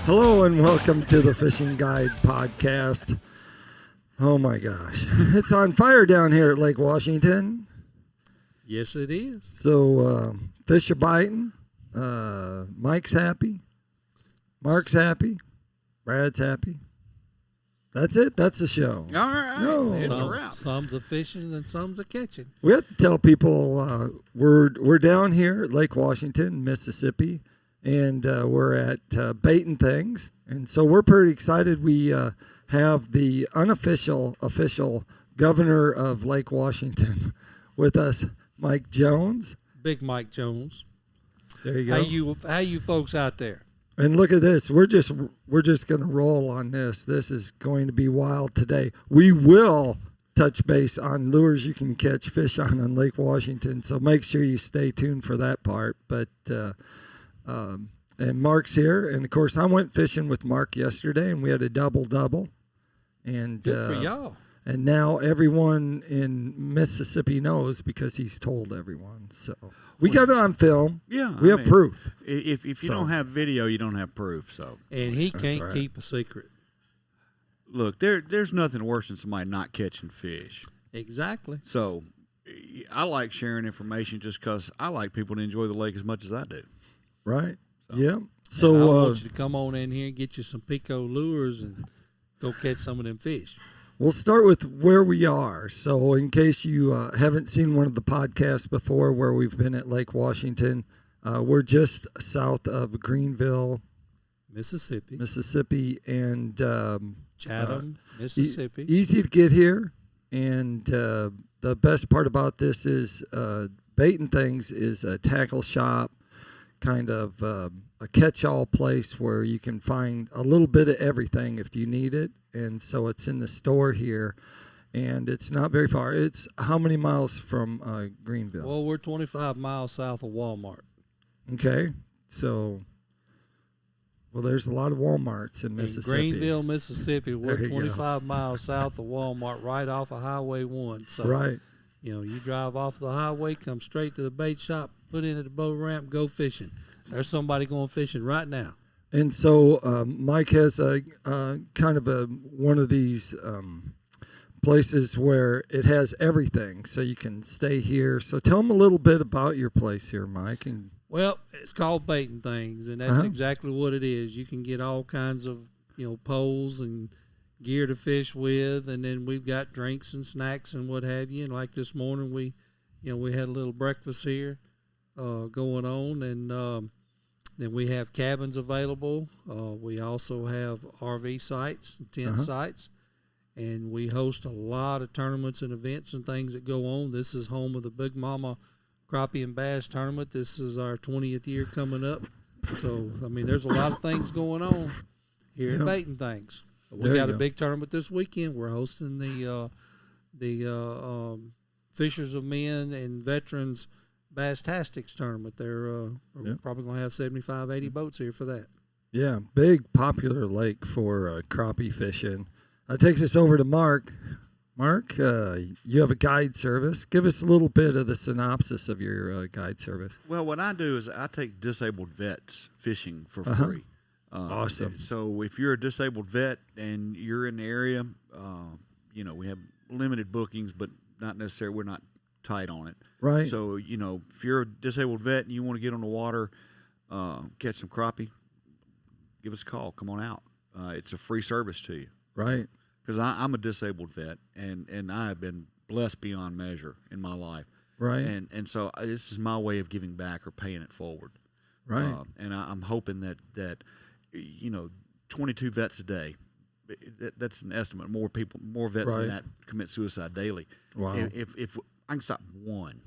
Hello and welcome to the Fishing Guide podcast. Oh my gosh, it's on fire down here at Lake Washington. Yes, it is. So fish are biting. Mike's happy. Mark's happy. Brad's happy. That's it. That's the show. All right. No. It's a wrap. Some's a fishing and some's a catching. We have to tell people we're down here at Lake Washington, Mississippi, and we're at Bait-n-Thangs, and so we're pretty excited. We have the official governor of Lake Washington with us, Mike Jones. Big Mike Jones. There you go. How you folks out there? And look at this. We're just going to roll on this. This is going to be wild today. We will touch base on lures you can catch fish on Lake Washington, so make sure you stay tuned for that part. But and Mark's here, and of course I went fishing with Mark yesterday, and we had a double. And Good for y'all. And now everyone in Mississippi knows because he's told everyone. So we got it on film. Yeah, we have proof. If you don't have video, you don't have proof. So and he can't keep a secret. Look, there's nothing worse than somebody not catching fish. Exactly. So I like sharing information just because I like people to enjoy the lake as much as I do. Right. So. Yeah. So I want you to come on in here and get you some PICO lures and go catch some of them fish. We'll start with where we are. So in case you haven't seen one of the podcasts before where we've been at Lake Washington, we're just south of Greenville, Mississippi, and Chatham, Mississippi. Easy to get here. And the best part about this is Bait-n-Thangs is a tackle shop, kind of a catch-all place where you can find a little bit of everything if you need it. And so it's in the store here, and it's not very far. It's how many miles from Greenville? Well, we're 25 miles south of Walmart. Okay. So, well, there's a lot of Walmarts in Mississippi. In Greenville, Mississippi, we're 25 miles south of Walmart, right off of Highway 1. So, right. You know, you drive off the highway, come straight to the bait shop, put in at the boat ramp, go fishing. There's somebody going fishing right now. And so Mike has a kind of one of these places where it has everything, so you can stay here. So tell them a little bit about your place here, Mike. Well, it's called Bait-n-Thangs, and that's exactly what it is. You can get all kinds of poles and gear to fish with, and then we've got drinks and snacks and what have you. And like this morning, we had a little breakfast here going on, and then we have cabins available. We also have RV sites, tent sites, and we host a lot of tournaments and events and things that go on. This is home of the Big Mama Crappie and Bass Tournament. This is our 20th year coming up. So, I mean, there's a lot of things going on here at Bait-n-Thangs. We got a big tournament this weekend. We're hosting the Fishers of Men and Veterans Bass-Tastics tournament. They're probably going to have 75, 80 boats here for that. Yeah, big popular lake for crappie fishing. That takes us over to Mark. Mark, you have a guide service. Give us a little bit of the synopsis of your guide service. Well, what I do is I take disabled vets fishing for free. Awesome. So if you're a disabled vet and you're in the area, we have limited bookings, but not necessarily, we're not tight on it. Right. So, if you're a disabled vet and you want to get on the water, catch some crappie, give us a call. Come on out. It's a free service to you. Right. Because I'm a disabled vet, and I have been blessed beyond measure in my life. Right. And so this is my way of giving back or paying it forward. Right. And I'm hoping that 22 vets a day, that's an estimate. More vets than that commit suicide daily. Wow. If I can stop one,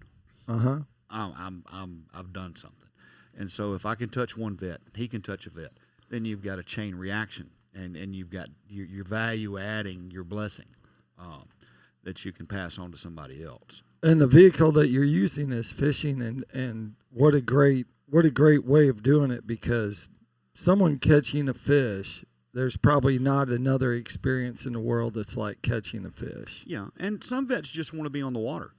I've done something. And so if I can touch one vet, he can touch a vet, then you've got a chain reaction, and you've got your value adding your blessing that you can pass on to somebody else. And the vehicle that you're using is fishing, and what a great way of doing it, because someone catching a fish, there's probably not another experience in the world that's like catching a fish. Yeah, and some vets just want to be on the water.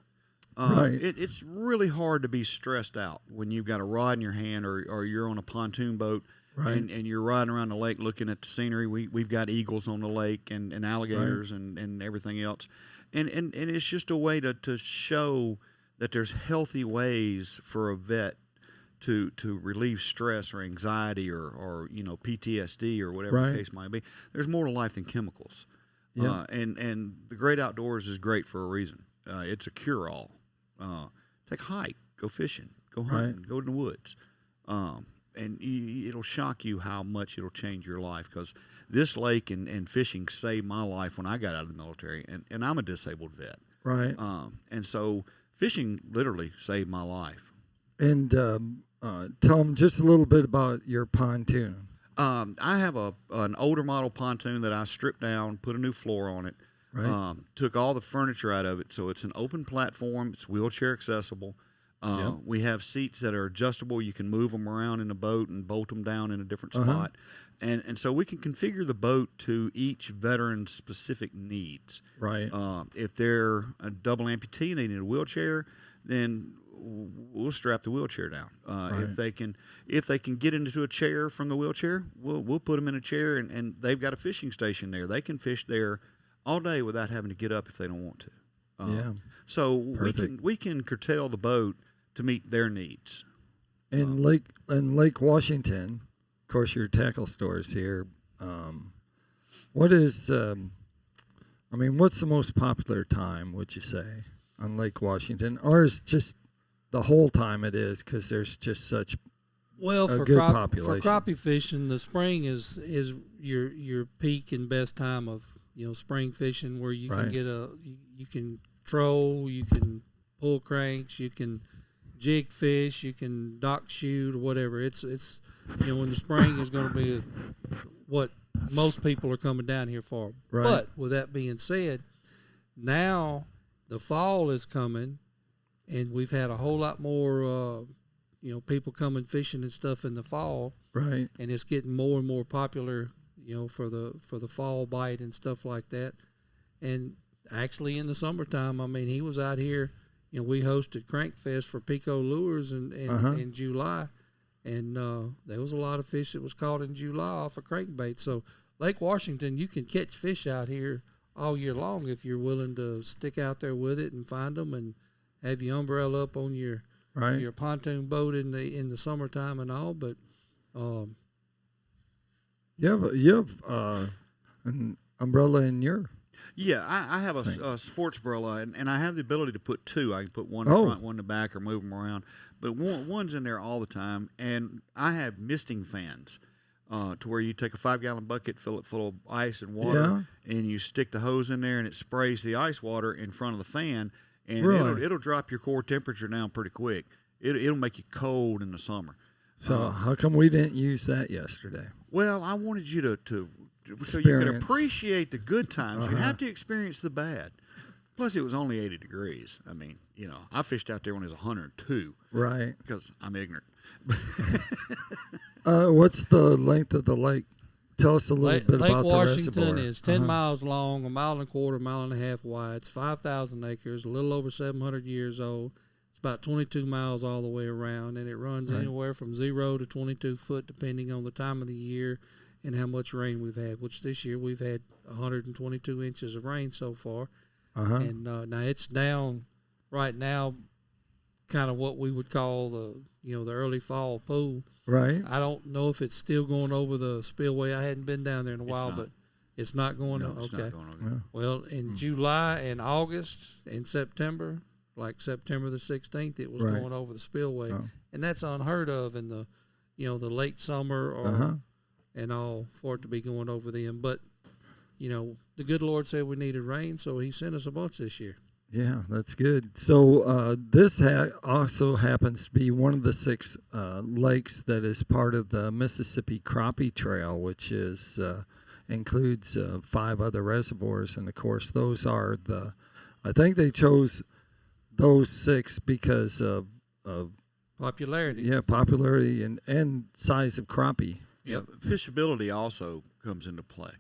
Right. It's really hard to be stressed out when you've got a rod in your hand or you're on a pontoon boat Right. And you're riding around the lake looking at the scenery. We've got eagles on the lake and alligators and everything else. And it's just a way to show that there's healthy ways for a vet to relieve stress or anxiety or PTSD or whatever the case might be. There's more to life than chemicals. Yeah. And the great outdoors is great for a reason. It's a cure-all. Take a hike, go fishing, go hunting, go in the woods. And it'll shock you how much it'll change your life, because this lake and fishing saved my life when I got out of the military, and I'm a disabled vet. Right. And so fishing literally saved my life. And tell them just a little bit about your pontoon. I have an older model pontoon that I stripped down, put a new floor on it, took all the furniture out of it, so it's an open platform. It's wheelchair accessible. We have seats that are adjustable. You can move them around in the boat and bolt them down in a different spot. And so we can configure the boat to each veteran's specific needs. Right. If they're a double amputee and they need a wheelchair, then we'll strap the wheelchair down. If they can get into a chair from the wheelchair, we'll put them in a chair, and they've got a fishing station there. They can fish there all day without having to get up if they don't want to. So we can curtail the boat to meet their needs. In Lake Washington, of course, your tackle stores here. What is? What's the most popular time? Would you say on Lake Washington, or is just the whole time it is because there's just such for good population? For crappie fishing, the spring is your peak and best time of spring fishing, where you can get you can troll, you can pull cranks, you can jig fish, you can dock shoot or whatever. It's when the spring is going to be what most people are coming down here for. Right. But with that being said, now the fall is coming, and we've had a whole lot more people coming fishing and stuff in the fall. Right. And it's getting more and more popular, for the fall bite and stuff like that. And actually in the summertime, he was out here. We hosted Crank Fest for PICO Lures in July, and there was a lot of fish that was caught in July off of crankbait. So Lake Washington, you can catch fish out here all year long if you're willing to stick out there with it and find them, and have your umbrella up on your pontoon boat in the summertime and all. But you have an umbrella in your. Yeah, I have a sports umbrella, and I have the ability to put two. I can put one in the front, one in the back, or move them around. But one's in there all the time, and I have misting fans to where you take a 5-gallon bucket, fill it full of ice and water, and you stick the hose in there, and it sprays the ice water in front of the fan, and it'll drop your core temperature down pretty quick. It'll make you cold in the summer. So how come we didn't use that yesterday? Well, I wanted you to so you can appreciate the good times. You have to experience the bad. Plus, it was only 80 degrees. I fished out there when it was 102. Right. Because I'm ignorant. What's the length of the lake? Tell us a little bit Lake about Washington the reservoir. Lake Washington is 10 miles long, 1.25 miles, 1.5 miles wide. It's 5,000 acres, a little over 700 years old. It's about 22 miles all the way around, and it runs anywhere from 0 to 22 foot, depending on the time of the year and how much rain we've had, which this year we've had 122 inches of rain so far. And now it's down right now, kind of what we would call the early fall pool. Right. I don't know if it's still going over the spillway. I hadn't been down there in a while, but it's not going No, it's not going over there. Well, in July and August and September, like September the 16th, it was going over the spillway. And that's unheard of in the late summer or and all for it to be going over them. But, the good Lord said we needed rain, so he sent us a bunch this year. Yeah, that's good. So this also happens to be one of the 6 lakes that is part of the Mississippi Crappie Trail, which is includes 5 other reservoirs. And, of course, those are I think they chose those 6 because of popularity. Yeah, popularity and size of crappie. Yeah, fishability also comes into play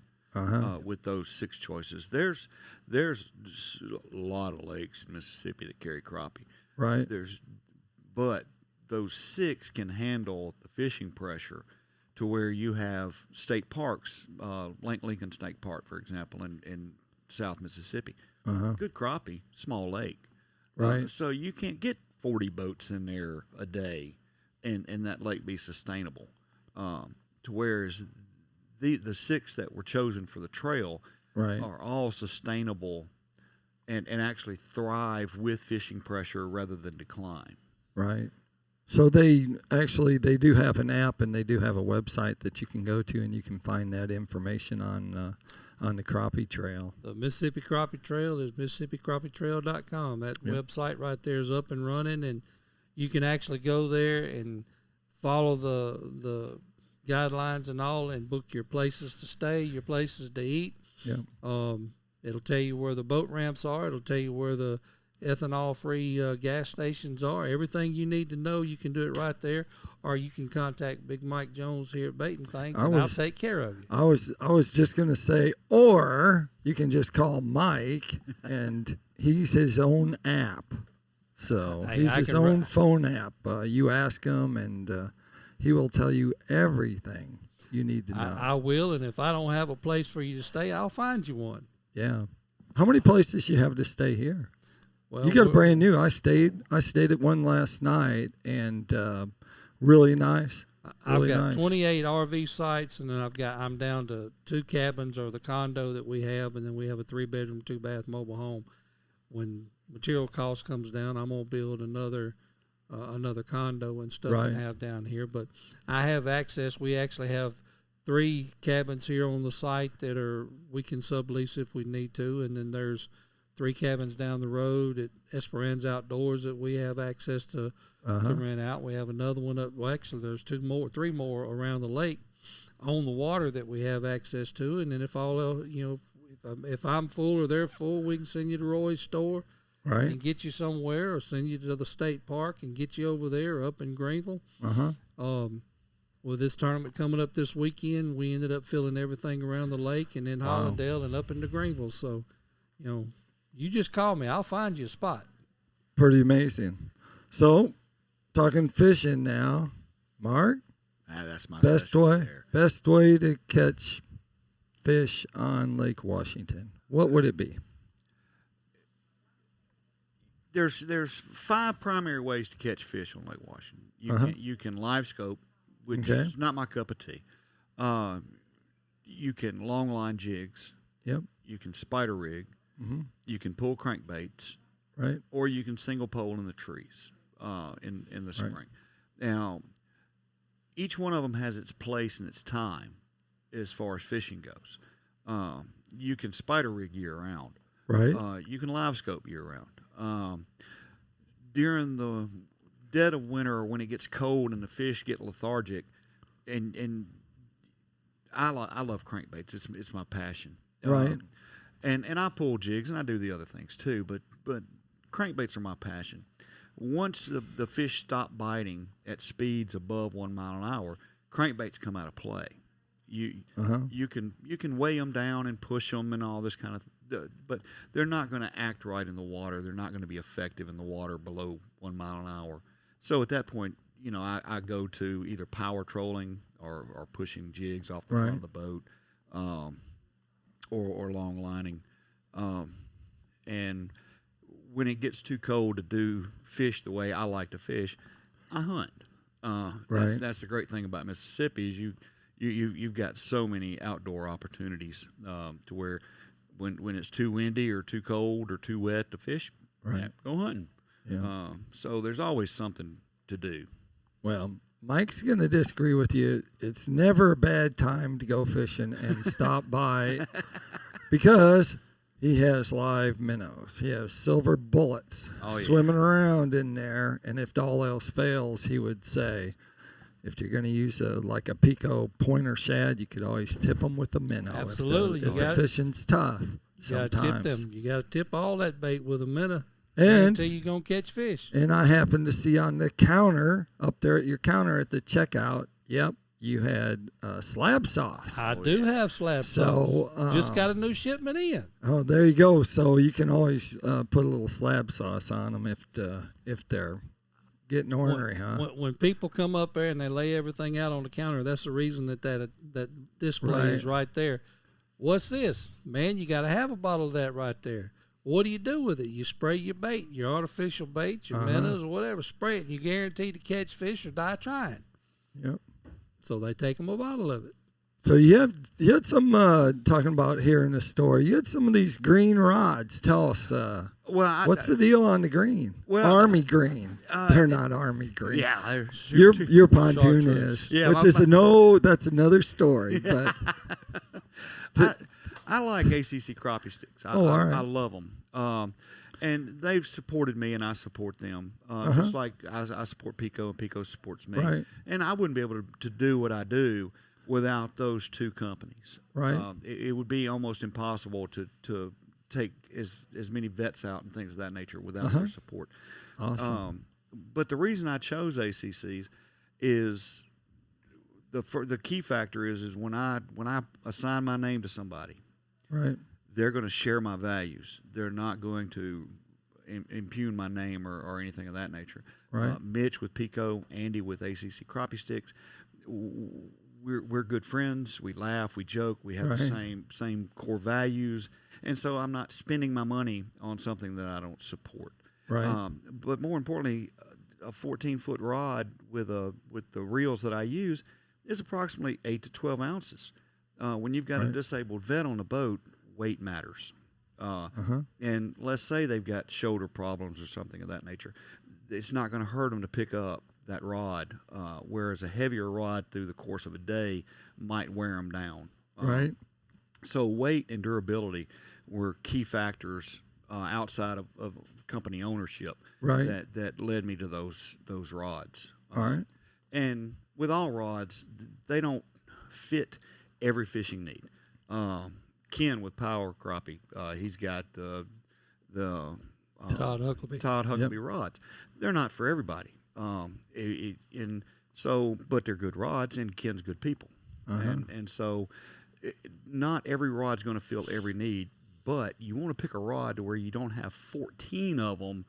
with those 6 choices. There's a lot of lakes in Mississippi that carry crappie. Right. But those 6 can handle the fishing pressure to where you have state parks, Lincoln State Park, for example, in South Mississippi. Good crappie, small lake. Right. So you can't get 40 boats in there a day and that lake be sustainable. To whereas the 6 that were chosen for the trail are all sustainable and actually thrive with fishing pressure rather than decline. Right. So they do have an app and they do have a website that you can go to and you can find that information on the crappie trail. The Mississippi Crappie Trail is MississippiCrappieTrail.com. That website right there is up and running, and you can actually go there and follow the guidelines and all, and book your places to stay, your places to eat. Yeah. It'll tell you where the boat ramps are. It'll tell you where the ethanol-free gas stations are. Everything you need to know, you can do it right there, or you can contact Big Mike Jones here at Bait-n-Thangs, and I'll take care of you. I was just going to say, or you can just call Mike, and he's his own app. So he's his own phone app. You ask him, and he will tell you everything you need to know. I will, and if I don't have a place for you to stay, I'll find you one. Yeah. How many places you have to stay here? Well, you got a brand new. I stayed at one last night, and really nice. Really I've got nice. 28 RV sites, and then I'm down to 2 cabins or the condo that we have, and then we have a 3-bedroom, 2-bath mobile home. When material cost comes down, I'm gonna build another condo and stuff and have down here. But I have access. We actually have 3 cabins here on the site that we can sublease if we need to, and then there's 3 cabins down the road at Esperanza Outdoors that we have access to rent out. We have another one up. Well, actually, there's 3 more around the lake on the water that we have access to. And then if all else, if I'm full or they're full, we can send you to Roy's store and get you somewhere, or send you to the state park and get you over there up in Greenville. With this tournament coming up this weekend, we ended up filling everything around the lake and in Hollandale and up into Greenville. So, you just call me. I'll find you a spot. Pretty amazing. So, talking fishing now, Mark. That's my best way to catch fish on Lake Washington. What would it be? There's 5 primary ways to catch fish on Lake Washington. You can live scope, which is not my cup of tea. You can long line jigs. Yep. You can spider rig. You can pull crankbaits, right? Or you can single pole in the trees in the spring. Now, each one of them has its place and its time as far as fishing goes. You can spider rig year round, right? You can live scope year round. During the dead of winter, when it gets cold and the fish get lethargic, and I love crankbaits. It's my passion, right? And I pull jigs and I do the other things too, but crankbaits are my passion. Once the fish stop biting at speeds above 1 mile an hour, crankbaits come out of play. You can weigh them down and push them and all this kind of, but they're not going to act right in the water. They're not going to be effective in the water below 1 mile an hour. So at that point, I go to either power trolling or pushing jigs off the front of the boat. Or long lining, and when it gets too cold to do fish the way I like to fish, I hunt. That's the great thing about Mississippi is you've got so many outdoor opportunities to where when it's too windy or too cold or too wet to fish, go hunting. Yeah. So there's always something to do. Well, Mike's going to disagree with you. It's never a bad time to go fishing and stop by because he has live minnows. He has silver bullets swimming around in there. And if all else fails, he would say, if you're going to use a PICO pointer shad, you could always tip them with a minnow. Absolutely. If the fishing's tough. You got to tip them. You got to tip all that bait with a minnow. And until you're going to catch fish. And I happened to see on the counter, up there at your counter at the checkout, you had slab sauce. I do have slab sauce. Just got a new shipment in. Oh, there you go. So you can always put a little slab sauce on them if they're getting ornery, huh? When people come up there and they lay everything out on the counter, that's the reason that display is right there. What's this? Man, you got to have a bottle of that right there. What do you do with it? You spray your bait, your artificial baits, your minnows or whatever. Spray it, and you guarantee to catch fish or die trying. Yep. So they take them a bottle of it. So you had some talking about here in the store. You had some of these green rods. Tell us, what's the deal on the green? Well, Army green. They're not Army green. Yeah, your pontoon is, yeah, which is that's another story. But I like ACC crappie sticks. I love them. And they've supported me, and I support them. Just like I support PICO, and PICO supports me. Right. And I wouldn't be able to do what I do without those two companies. Right. It would be almost impossible to take as many vets out and things of that nature without their support. Awesome. But the reason I chose ACCs is the key factor is when I assign my name to somebody, right, they're going to share my values. They're not going to impugn my name or anything of that nature. Right. Mitch with PICO, Andy with ACC crappie sticks. We're good friends. We laugh, we joke, we have the same core values, and so I'm not spending my money on something that I don't support. Right. But more importantly, a 14-foot rod with the reels that I use is approximately 8 to 12 ounces. When you've got a disabled vet on the boat, weight matters. And let's say they've got shoulder problems or something of that nature. It's not going to hurt them to pick up that rod, whereas a heavier rod through the course of a day might wear them down. Right. So weight and durability were key factors outside of company ownership that led me to those rods. All right. And with all rods, they don't fit every fishing need. Ken with Power Crappie, he's got the Todd Huckabee rods. They're not for everybody. And so, but they're good rods, and Ken's good people. And so not every rod's going to fill every need, but you want to pick a rod to where you don't have 14 of them,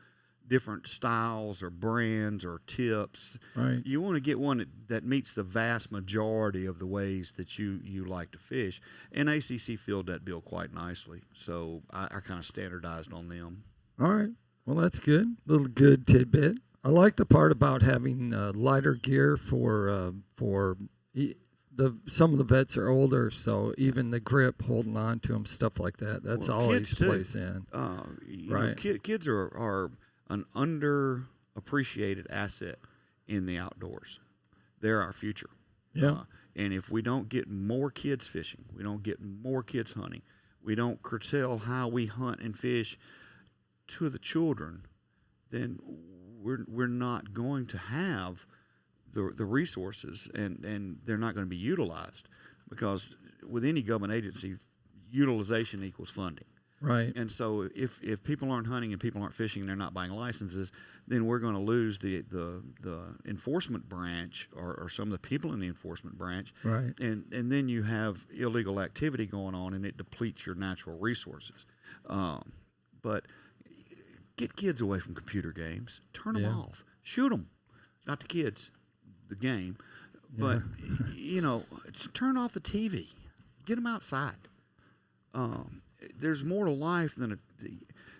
different styles or brands or tips. Right. You want to get one that meets the vast majority of the ways that you like to fish. And ACC filled that bill quite nicely. So I kind of standardized on them. All right. Well, that's good. Little good tidbit. I like the part about having lighter gear for some of the vets are older, so even the grip, holding on to them, stuff like that. That's always plays in. Kids are an underappreciated asset in the outdoors. They're our future. Yeah. And if we don't get more kids fishing, we don't get more kids hunting, we don't curtail how we hunt and fish to the children, then we're not going to have the resources, and they're not going to be utilized, because with any government agency, utilization equals funding. Right. And so if people aren't hunting and people aren't fishing and they're not buying licenses, then we're going to lose the enforcement branch or some of the people in the enforcement branch. Right. And then you have illegal activity going on, and it depletes your natural resources. But get kids away from computer games. Turn them off. Shoot them. Not the kids, the game. But, turn off the TV. Get them outside. There's more to life than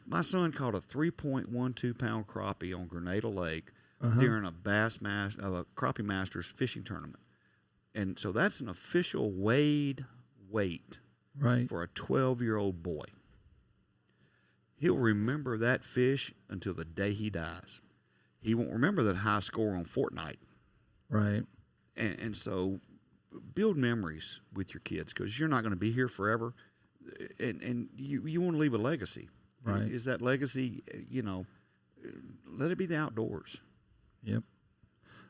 my son caught a 3.12 pound crappie on Grenada Lake during a Crappie Masters fishing tournament. And so that's an official weighed weight for a 12-year-old boy. He'll remember that fish until the day he dies. He won't remember that high score on Fortnite. Right. And so build memories with your kids, because you're not going to be here forever. And you want to leave a legacy. Right. Is that legacy, let it be the outdoors. Yep.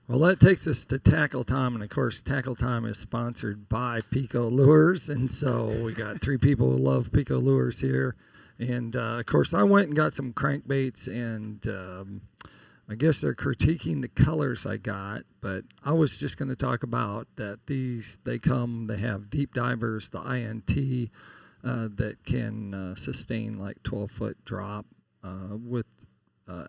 Well, that takes us to Tackle Time, and of course, Tackle Time is sponsored by PICO Lures, and so we got three people who love PICO Lures here. And, of course, I went and got some crankbaits, and I guess they're critiquing the colors I got, but I was just going to talk about that they have deep divers, the INT, that can sustain like 12-foot drop with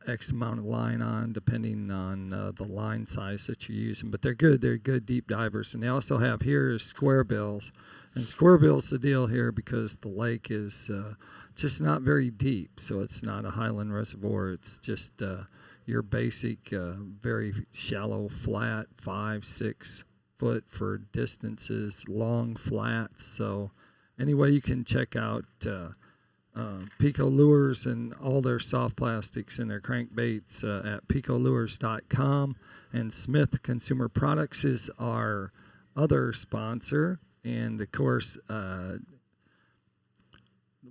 X amount of line on, depending on the line size that you're using. But they're good. They're good deep divers. And they also have here is square bills. And square bills the deal here because the lake is just not very deep. So it's not a highland reservoir. It's just your basic, very shallow, flat, 5-6 foot for distances, long flats. So anyway, you can check out PICO Lures and all their soft plastics and their crankbaits at picolures.com. And Smith Consumer Products is our other sponsor. And of course,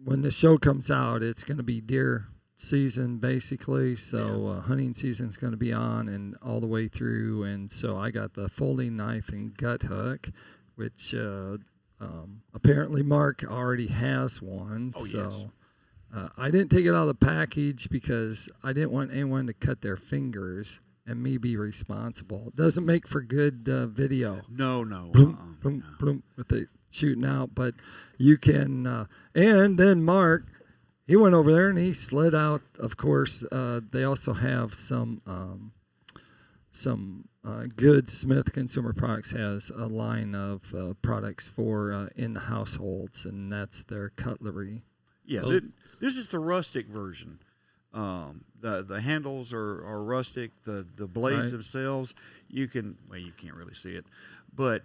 when the show comes out, it's going to be deer season basically. So hunting season is going to be on and all the way through. And so I got the folding knife and gut hook, which apparently Mark already has one. Oh, so yes. I didn't take it out of the package because I didn't want anyone to cut their fingers and me be responsible. It doesn't make for good video. No. Bloom, bloom, bloom, with the shooting out. But you can, and then Mark, he went over there and he slid out. Of course, they also have some good Smith Consumer Products has a line of products for in the households, and that's their cutlery. Yeah, this is the rustic version. The handles are rustic. The blades themselves, you can't really see it, but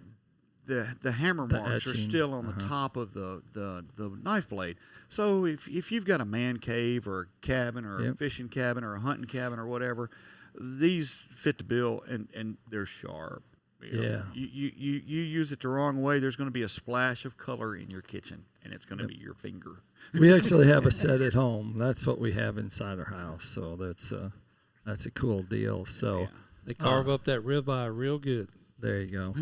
the hammer marks are still on the top of the knife blade. So if you've got a man cave or a cabin or a fishing cabin or a hunting cabin or whatever, these fit the bill and they're sharp. You use it the wrong way, there's going to be a splash of color in your kitchen, and it's going to be your finger. We actually have a set at home. That's what we have inside our house. So that's a cool deal. So they carve up that ribeye real good. There you go.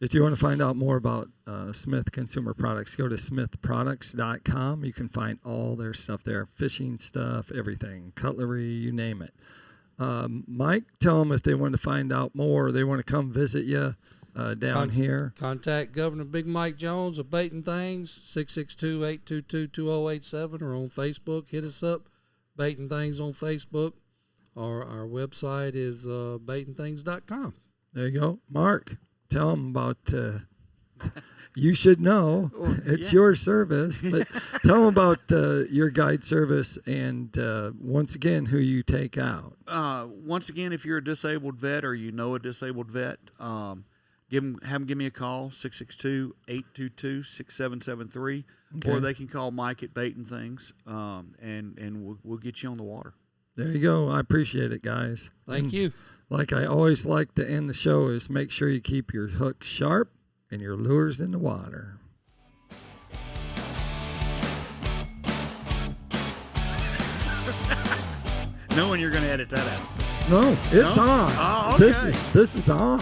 If you want to find out more about Smith Consumer Products, go to smithproducts.com. You can find all their stuff there, fishing stuff, everything, cutlery, you name it. Mike, tell them if they want to find out more, they want to come visit you down here. Contact Governor Big Mike Jones of Bait-n-Thangs, 662-822-2087, or on Facebook. Hit us up, Bait-n-Thangs on Facebook. Our website is bait-n-thangs.com. There you go. Mark, tell them about, you should know, it's your service, but tell them about your guide service and once again, who you take out. Once again, if you're a disabled vet or you know a disabled vet, have them give me a call, 662-822-6773, or they can call Mike at Bait-n-Thangs, and we'll get you on the water. There you go. I appreciate it, guys. Thank you. Like I always like to end the show is make sure you keep your hook sharp and your lures in the water. Knowing you're going to edit that out. No, it's on. Oh, okay. This is on.